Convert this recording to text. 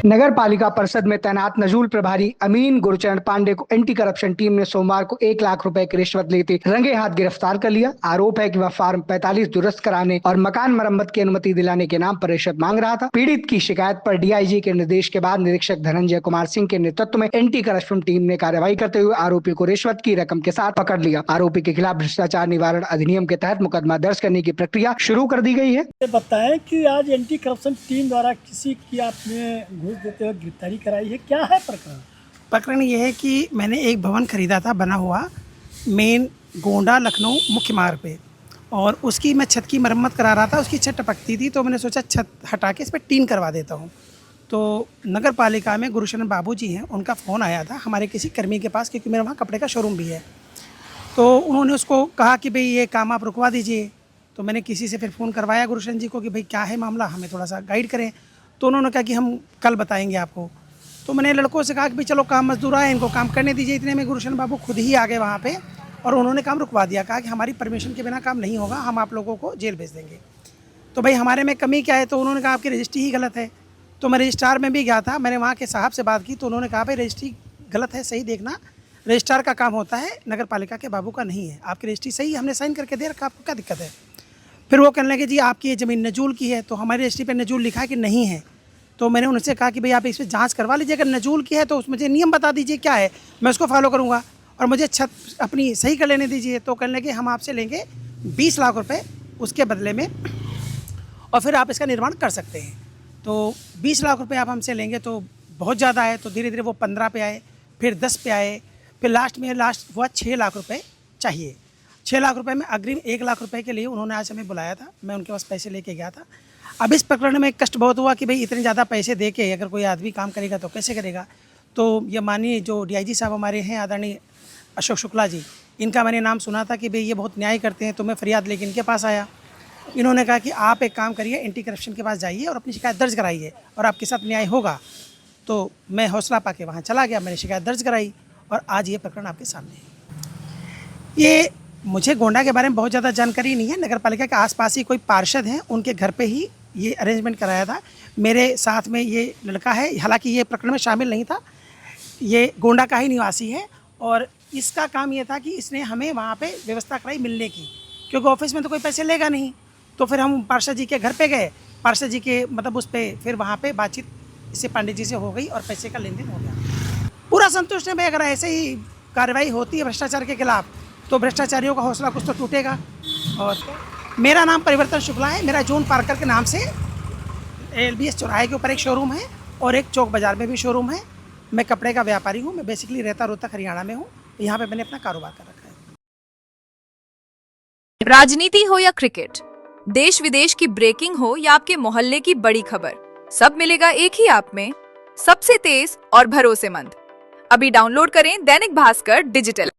नगर पालिका परिषद में तैनात नजूल प्रभारी अमीन गुरचरण पांडे को एंटी करप्शन टीम ने सोमवार को 1 लाख रुपए की रिश्वत लेते रंगे हाथ गिरफ्तार कर लिया। आरोप है कि वह फार्म 45 दुरुस्त कराने और मकान मरम्मत की अनुमति दिलाने के नाम पर रिश्वत मांग रहा था। पीड़ित की शिकायत पर डीआईजी के निर्देश के बाद निरीक्षक धनंजय कुमार सिंह के नेतृत्व में एंटी करप्शन टीम ने कार्रवाई करते हुए आरोपी को रिश्वत की रकम के साथ पकड़ लिया। आरोपी के खिलाफ भ्रष्टाचार निवारण अधिनियम के तहत मुकदमा दर्ज करने की प्रक्रिया शुरू कर दी गई है। बताएं कि आज एंटी करप्शन टीम द्वारा किसी की आपने घूस देते हुए गिरफ्तारी कराई है, क्या है प्रकरण? प्रकरण ये है कि मैंने एक भवन खरीदा था बना हुआ मेन गोंडा लखनऊ मुख्य मार्ग पे, और उसकी मैं छत की मरम्मत करा रहा था। उसकी छत टपकती थी तो मैंने सोचा छत हटा के इस पर टीन करवा देता हूँ। तो नगर पालिका में गुरुशरण बाबू जी हैं, उनका फ़ोन आया था हमारे किसी कर्मी के पास, क्योंकि मेरे वहाँ कपड़े का शोरूम भी है। तो उन्होंने उसको कहा कि भाई ये काम आप रुकवा दीजिए। तो मैंने किसी से फिर फ़ोन करवाया गुरुशरण जी को कि भाई क्या है मामला, हमें थोड़ा सा गाइड करें। तो उन्होंने कहा कि हम कल बताएंगे आपको। तो मैंने लड़कों से कहा कि भाई चलो काम मजदूर आए, इनको काम करने दीजिए। इतने में गुरुशरण बाबू खुद ही आ गए वहाँ पे और उन्होंने काम रुकवा दिया। कहा कि हमारी परमिशन के बिना काम नहीं होगा, हम आप लोगों को जेल भेज देंगे। तो भाई हमारे में कमी क्या है? तो उन्होंने कहा आपकी रजिस्ट्री ही गलत है। तो मैं रजिस्ट्रार में भी गया था, मैंने वहाँ के साहब से बात की तो उन्होंने कहा भाई रजिस्ट्री गलत है, सही देखना, रजिस्ट्रार का काम होता है, नगर पालिका के बाबू का नहीं है। आपकी रजिस्ट्री सही, हमने साइन करके दे रखा, आपको क्या दिक्कत है? फिर वो कहने लगे जी आपकी ये ज़मीन नजूल की है। तो हमारी रजिस्ट्री पर नजूल लिखा है कि नहीं है। तो मैंने उनसे कहा कि भाई आप इस पर जाँच करवा लीजिए, अगर नजूल की है तो मुझे नियम बता दीजिए क्या है, मैं उसको फॉलो करूँगा और मुझे छत अपनी सही कर लेने दीजिए। तो कहने लगे हम आपसे लेंगे 20 लाख रुपए उसके बदले में और फिर आप इसका निर्माण कर सकते हैं। तो 20 लाख रुपए आप हमसे लेंगे तो बहुत ज़्यादा है। तो धीरे धीरे वो 15 पे आए, फिर 10 पे आए, फिर लास्ट हुआ 6 लाख रुपए चाहिए। 6 लाख रुपए में अग्रिम 1 लाख रुपए के लिए उन्होंने आज हमें बुलाया था, मैं उनके पास पैसे लेके गया था। अब इस प्रकरण में कष्ट बहुत हुआ कि भाई इतने ज़्यादा पैसे दे के अगर कोई आदमी काम करेगा तो कैसे करेगा। तो ये माननीय जो डीआईजी साहब हमारे हैं आदरणीय अशोक शुक्ला जी, इनका मैंने नाम सुना था कि भाई ये बहुत न्याय करते हैं, तो मैं फरियाद लेके इनके पास आया। इन्होंने कहा कि आप एक काम करिए, एंटी करप्शन के पास जाइए और अपनी शिकायत दर्ज कराइए और आपके साथ न्याय होगा। तो मैं हौसला पाके वहाँ चला गया, मैंने शिकायत दर्ज कराई और आज ये प्रकरण आपके सामने है। ये मुझे गोंडा के बारे में बहुत ज़्यादा जानकारी नहीं है। नगर पालिका के आसपास ही कोई पार्षद हैं, उनके घर पे ही ये अरेंजमेंट कराया था। मेरे साथ में ये लड़का है, हालांकि ये प्रकरण में शामिल नहीं था, ये गोंडा का ही निवासी है और इसका काम ये था कि इसने हमें वहाँ पे व्यवस्था कराई मिलने की, क्योंकि ऑफिस में तो कोई पैसे लेगा नहीं। तो फिर हम पार्षद जी के घर पे गए, पार्षद जी के मतलब उस पर फिर वहाँ पे बातचीत इससे पांडे जी से हो गई और पैसे का लेन देन हो गया। पूरा संतुष्ट है भाई, अगर ऐसे ही कार्रवाई होती है भ्रष्टाचार के खिलाफ तो भ्रष्टाचारियों का हौसला कुछ तो टूटेगा। और मेरा नाम परिवर्तन शुक्ला है, मेरा जून पार्कर के नाम से LBS चौराहे के ऊपर एक शोरूम है और एक चौक बाज़ार में भी शोरूम है। मैं कपड़े का व्यापारी हूँ, मैं बेसिकली रहता रोहतक हरियाणा में हूँ, यहाँ पे मैंने अपना कारोबार कर रखा है। राजनीति हो या क्रिकेट, देश विदेश की ब्रेकिंग हो या आपके मोहल्ले की बड़ी खबर, सब मिलेगा एक ही ऐप में, सबसे तेज और भरोसेमंद। अभी डाउनलोड करें दैनिक भास्कर डिजिटल।